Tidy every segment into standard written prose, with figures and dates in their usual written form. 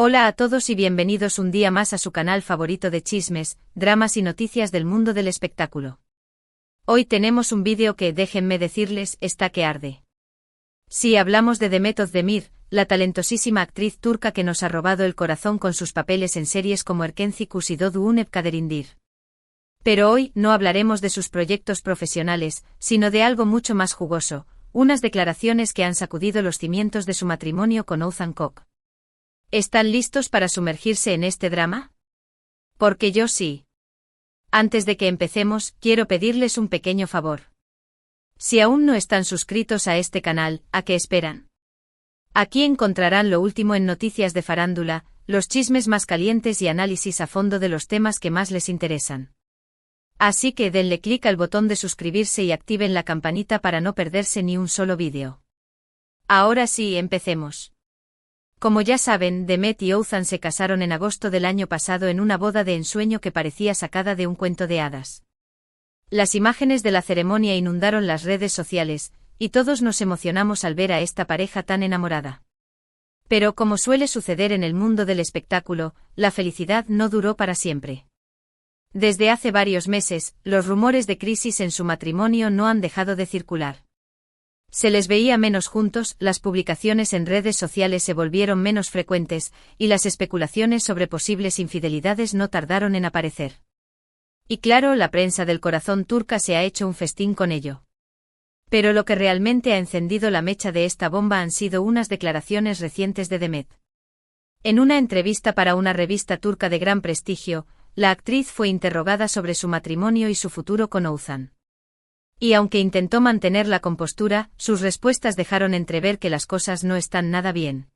Hola a todos y bienvenidos un día más a su canal favorito de chismes, dramas y noticias del mundo del espectáculo. Hoy tenemos un vídeo que, déjenme decirles, está que arde. Sí, hablamos de Demet Özdemir, la talentosísima actriz turca que nos ha robado el corazón con sus papeles en series como Erkenci y Doğu Unep Kaderindir. Pero hoy no hablaremos de sus proyectos profesionales, sino de algo mucho más jugoso, unas declaraciones que han sacudido los cimientos de su matrimonio con Oğuzhan Koç. ¿Están listos para sumergirse en este drama? Porque yo sí. Antes de que empecemos, quiero pedirles un pequeño favor. Si aún no están suscritos a este canal, ¿a qué esperan? Aquí encontrarán lo último en noticias de farándula, los chismes más calientes y análisis a fondo de los temas que más les interesan. Así que denle clic al botón de suscribirse y activen la campanita para no perderse ni un solo vídeo. Ahora sí, empecemos. Como ya saben, Demet y Oğuzhan se casaron en agosto del año pasado en una boda de ensueño que parecía sacada de un cuento de hadas. Las imágenes de la ceremonia inundaron las redes sociales, y todos nos emocionamos al ver a esta pareja tan enamorada. Pero como suele suceder en el mundo del espectáculo, la felicidad no duró para siempre. Desde hace varios meses, los rumores de crisis en su matrimonio no han dejado de circular. Se les veía menos juntos, las publicaciones en redes sociales se volvieron menos frecuentes, y las especulaciones sobre posibles infidelidades no tardaron en aparecer. Y claro, la prensa del corazón turca se ha hecho un festín con ello. Pero lo que realmente ha encendido la mecha de esta bomba han sido unas declaraciones recientes de Demet. En una entrevista para una revista turca de gran prestigio, la actriz fue interrogada sobre su matrimonio y su futuro con Oğuzhan. Y aunque intentó mantener la compostura, sus respuestas dejaron entrever que las cosas no están nada bien.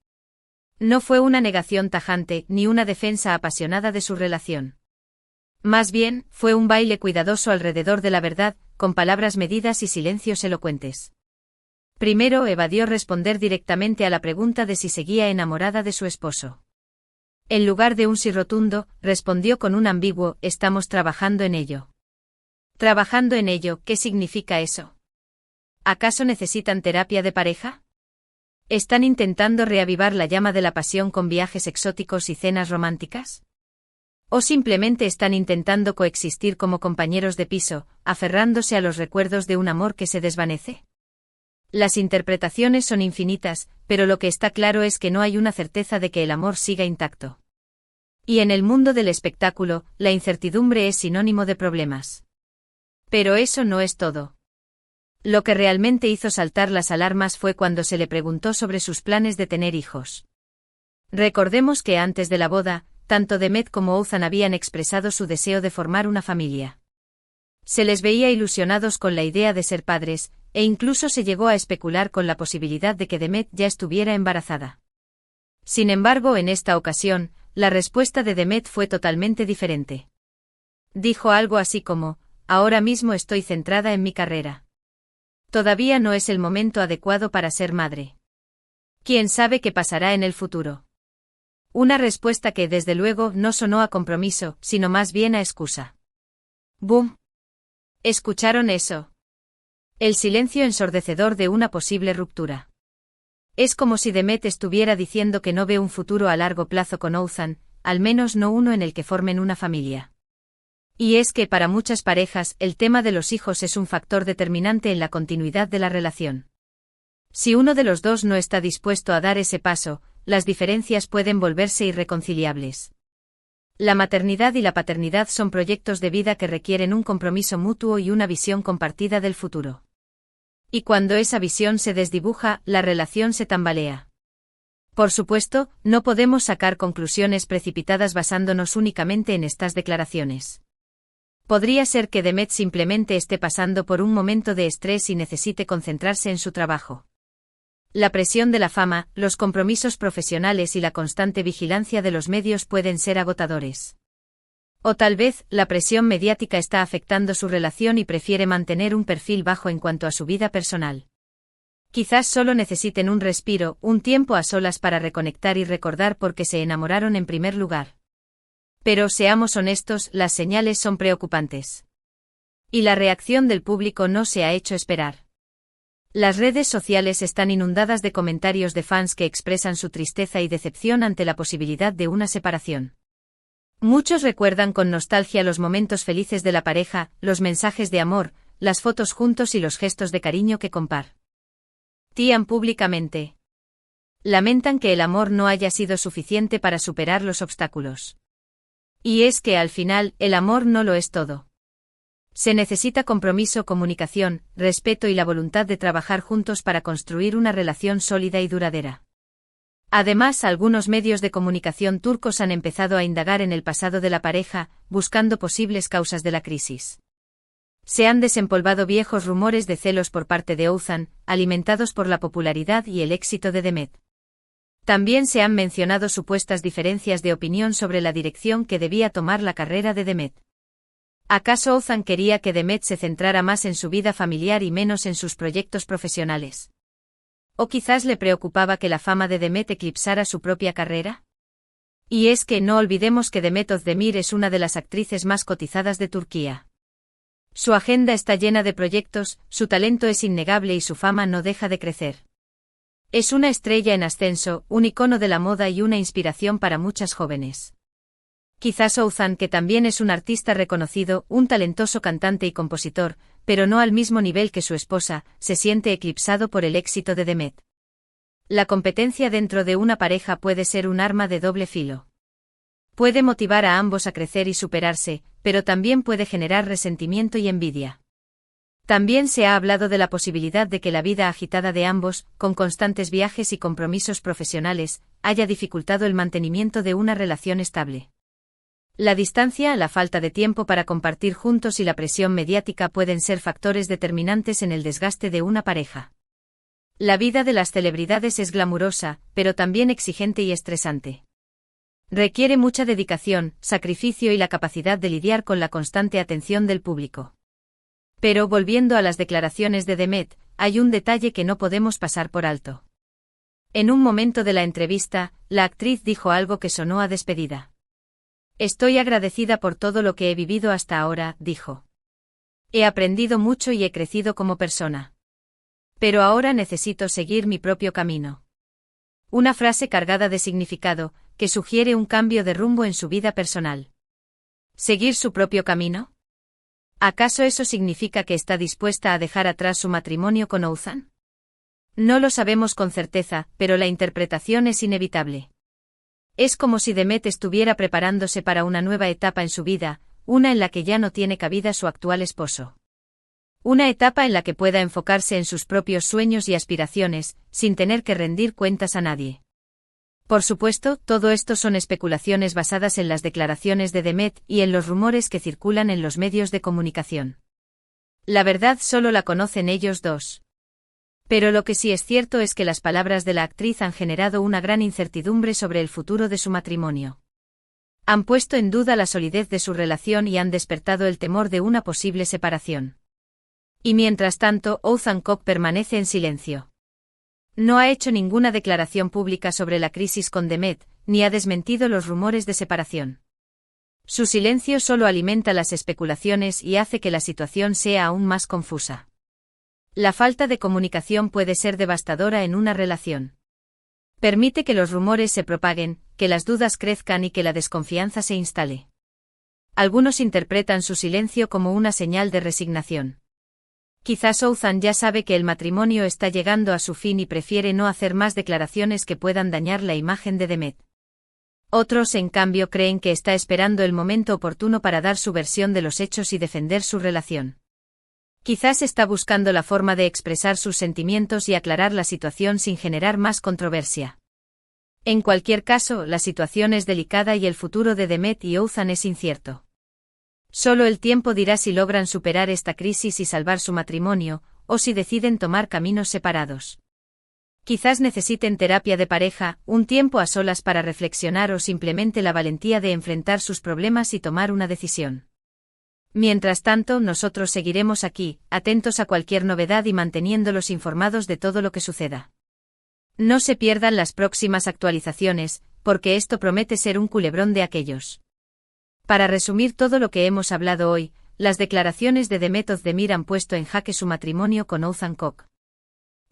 No fue una negación tajante, ni una defensa apasionada de su relación. Más bien, fue un baile cuidadoso alrededor de la verdad, con palabras medidas y silencios elocuentes. Primero evadió responder directamente a la pregunta de si seguía enamorada de su esposo. En lugar de un sí rotundo, respondió con un ambiguo, estamos trabajando en ello. ¿Trabajando en ello? ¿Qué significa eso? ¿Acaso necesitan terapia de pareja? ¿Están intentando reavivar la llama de la pasión con viajes exóticos y cenas románticas? ¿O simplemente están intentando coexistir como compañeros de piso, aferrándose a los recuerdos de un amor que se desvanece? Las interpretaciones son infinitas, pero lo que está claro es que no hay una certeza de que el amor siga intacto. Y en el mundo del espectáculo, la incertidumbre es sinónimo de problemas. Pero eso no es todo. Lo que realmente hizo saltar las alarmas fue cuando se le preguntó sobre sus planes de tener hijos. Recordemos que antes de la boda, tanto Demet como Oğuzhan habían expresado su deseo de formar una familia. Se les veía ilusionados con la idea de ser padres, e incluso se llegó a especular con la posibilidad de que Demet ya estuviera embarazada. Sin embargo, en esta ocasión, la respuesta de Demet fue totalmente diferente. Dijo algo así como, ahora mismo estoy centrada en mi carrera. Todavía no es el momento adecuado para ser madre. ¿Quién sabe qué pasará en el futuro? Una respuesta que desde luego no sonó a compromiso, sino más bien a excusa. ¡Bum! ¿Escucharon eso? El silencio ensordecedor de una posible ruptura. Es como si Demet estuviera diciendo que no ve un futuro a largo plazo con Oğuzhan, al menos no uno en el que formen una familia. Y es que para muchas parejas, el tema de los hijos es un factor determinante en la continuidad de la relación. Si uno de los dos no está dispuesto a dar ese paso, las diferencias pueden volverse irreconciliables. La maternidad y la paternidad son proyectos de vida que requieren un compromiso mutuo y una visión compartida del futuro. Y cuando esa visión se desdibuja, la relación se tambalea. Por supuesto, no podemos sacar conclusiones precipitadas basándonos únicamente en estas declaraciones. Podría ser que Demet simplemente esté pasando por un momento de estrés y necesite concentrarse en su trabajo. La presión de la fama, los compromisos profesionales y la constante vigilancia de los medios pueden ser agotadores. O tal vez, la presión mediática está afectando su relación y prefiere mantener un perfil bajo en cuanto a su vida personal. Quizás solo necesiten un respiro, un tiempo a solas para reconectar y recordar por qué se enamoraron en primer lugar. Pero seamos honestos, las señales son preocupantes. Y la reacción del público no se ha hecho esperar. Las redes sociales están inundadas de comentarios de fans que expresan su tristeza y decepción ante la posibilidad de una separación. Muchos recuerdan con nostalgia los momentos felices de la pareja, los mensajes de amor, las fotos juntos y los gestos de cariño que compartían públicamente. Lamentan que el amor no haya sido suficiente para superar los obstáculos. Y es que al final, el amor no lo es todo. Se necesita compromiso, comunicación, respeto y la voluntad de trabajar juntos para construir una relación sólida y duradera. Además, algunos medios de comunicación turcos han empezado a indagar en el pasado de la pareja, buscando posibles causas de la crisis. Se han desempolvado viejos rumores de celos por parte de Oğuzhan, alimentados por la popularidad y el éxito de Demet. También se han mencionado supuestas diferencias de opinión sobre la dirección que debía tomar la carrera de Demet. ¿Acaso Oğuzhan quería que Demet se centrara más en su vida familiar y menos en sus proyectos profesionales? ¿O quizás le preocupaba que la fama de Demet eclipsara su propia carrera? Y es que no olvidemos que Demet Özdemir es una de las actrices más cotizadas de Turquía. Su agenda está llena de proyectos, su talento es innegable y su fama no deja de crecer. Es una estrella en ascenso, un icono de la moda y una inspiración para muchas jóvenes. Quizás Oğuzhan, que también es un artista reconocido, un talentoso cantante y compositor, pero no al mismo nivel que su esposa, se siente eclipsado por el éxito de Demet. La competencia dentro de una pareja puede ser un arma de doble filo. Puede motivar a ambos a crecer y superarse, pero también puede generar resentimiento y envidia. También se ha hablado de la posibilidad de que la vida agitada de ambos, con constantes viajes y compromisos profesionales, haya dificultado el mantenimiento de una relación estable. La distancia, la falta de tiempo para compartir juntos y la presión mediática pueden ser factores determinantes en el desgaste de una pareja. La vida de las celebridades es glamurosa, pero también exigente y estresante. Requiere mucha dedicación, sacrificio y la capacidad de lidiar con la constante atención del público. Pero volviendo a las declaraciones de Demet, hay un detalle que no podemos pasar por alto. En un momento de la entrevista, la actriz dijo algo que sonó a despedida. Estoy agradecida por todo lo que he vivido hasta ahora, dijo. He aprendido mucho y he crecido como persona. Pero ahora necesito seguir mi propio camino. Una frase cargada de significado, que sugiere un cambio de rumbo en su vida personal. ¿Seguir su propio camino? ¿Acaso eso significa que está dispuesta a dejar atrás su matrimonio con Oğuzhan? No lo sabemos con certeza, pero la interpretación es inevitable. Es como si Demet estuviera preparándose para una nueva etapa en su vida, una en la que ya no tiene cabida su actual esposo. Una etapa en la que pueda enfocarse en sus propios sueños y aspiraciones, sin tener que rendir cuentas a nadie. Por supuesto, todo esto son especulaciones basadas en las declaraciones de Demet y en los rumores que circulan en los medios de comunicación. La verdad solo la conocen ellos dos. Pero lo que sí es cierto es que las palabras de la actriz han generado una gran incertidumbre sobre el futuro de su matrimonio. Han puesto en duda la solidez de su relación y han despertado el temor de una posible separación. Y mientras tanto, Oğuzhan Koç permanece en silencio. No ha hecho ninguna declaración pública sobre la crisis con Demet, ni ha desmentido los rumores de separación. Su silencio solo alimenta las especulaciones y hace que la situación sea aún más confusa. La falta de comunicación puede ser devastadora en una relación. Permite que los rumores se propaguen, que las dudas crezcan y que la desconfianza se instale. Algunos interpretan su silencio como una señal de resignación. Quizás Oğuzhan ya sabe que el matrimonio está llegando a su fin y prefiere no hacer más declaraciones que puedan dañar la imagen de Demet. Otros, en cambio, creen que está esperando el momento oportuno para dar su versión de los hechos y defender su relación. Quizás está buscando la forma de expresar sus sentimientos y aclarar la situación sin generar más controversia. En cualquier caso, la situación es delicada y el futuro de Demet y Oğuzhan es incierto. Solo el tiempo dirá si logran superar esta crisis y salvar su matrimonio, o si deciden tomar caminos separados. Quizás necesiten terapia de pareja, un tiempo a solas para reflexionar o simplemente la valentía de enfrentar sus problemas y tomar una decisión. Mientras tanto, nosotros seguiremos aquí, atentos a cualquier novedad y manteniéndolos informados de todo lo que suceda. No se pierdan las próximas actualizaciones, porque esto promete ser un culebrón de aquellos. Para resumir todo lo que hemos hablado hoy, las declaraciones de Demet Özdemir han puesto en jaque su matrimonio con Oğuzhan Koç.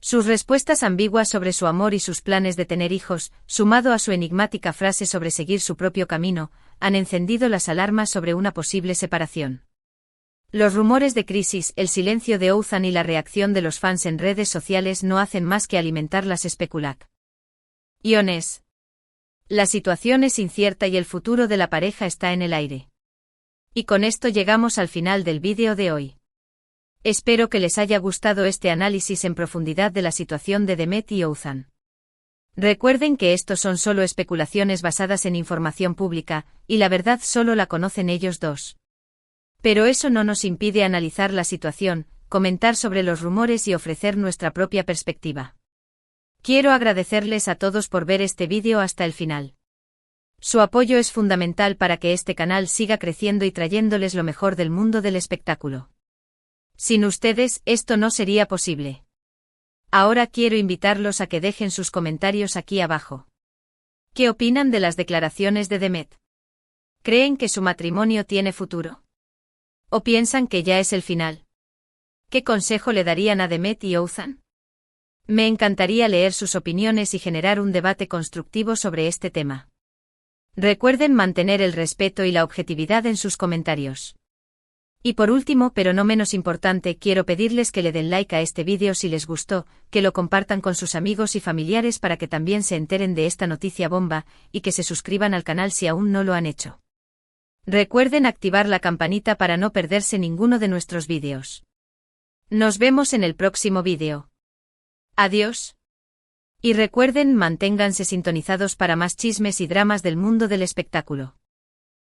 Sus respuestas ambiguas sobre su amor y sus planes de tener hijos, sumado a su enigmática frase sobre seguir su propio camino, han encendido las alarmas sobre una posible separación. Los rumores de crisis, el silencio de Ouzhan y la reacción de los fans en redes sociales no hacen más que alimentar las especulaciones. La situación es incierta y el futuro de la pareja está en el aire. Y con esto llegamos al final del vídeo de hoy. Espero que les haya gustado este análisis en profundidad de la situación de Demet y Ouzhan. Recuerden que estos son solo especulaciones basadas en información pública, y la verdad solo la conocen ellos dos. Pero eso no nos impide analizar la situación, comentar sobre los rumores y ofrecer nuestra propia perspectiva. Quiero agradecerles a todos por ver este vídeo hasta el final. Su apoyo es fundamental para que este canal siga creciendo y trayéndoles lo mejor del mundo del espectáculo. Sin ustedes, esto no sería posible. Ahora quiero invitarlos a que dejen sus comentarios aquí abajo. ¿Qué opinan de las declaraciones de Demet? ¿Creen que su matrimonio tiene futuro? ¿O piensan que ya es el final? ¿Qué consejo le darían a Demet y Ouzhan? Me encantaría leer sus opiniones y generar un debate constructivo sobre este tema. Recuerden mantener el respeto y la objetividad en sus comentarios. Y por último, pero no menos importante, quiero pedirles que le den like a este vídeo si les gustó, que lo compartan con sus amigos y familiares para que también se enteren de esta noticia bomba, y que se suscriban al canal si aún no lo han hecho. Recuerden activar la campanita para no perderse ninguno de nuestros vídeos. Nos vemos en el próximo vídeo. Adiós. Y recuerden, manténganse sintonizados para más chismes y dramas del mundo del espectáculo.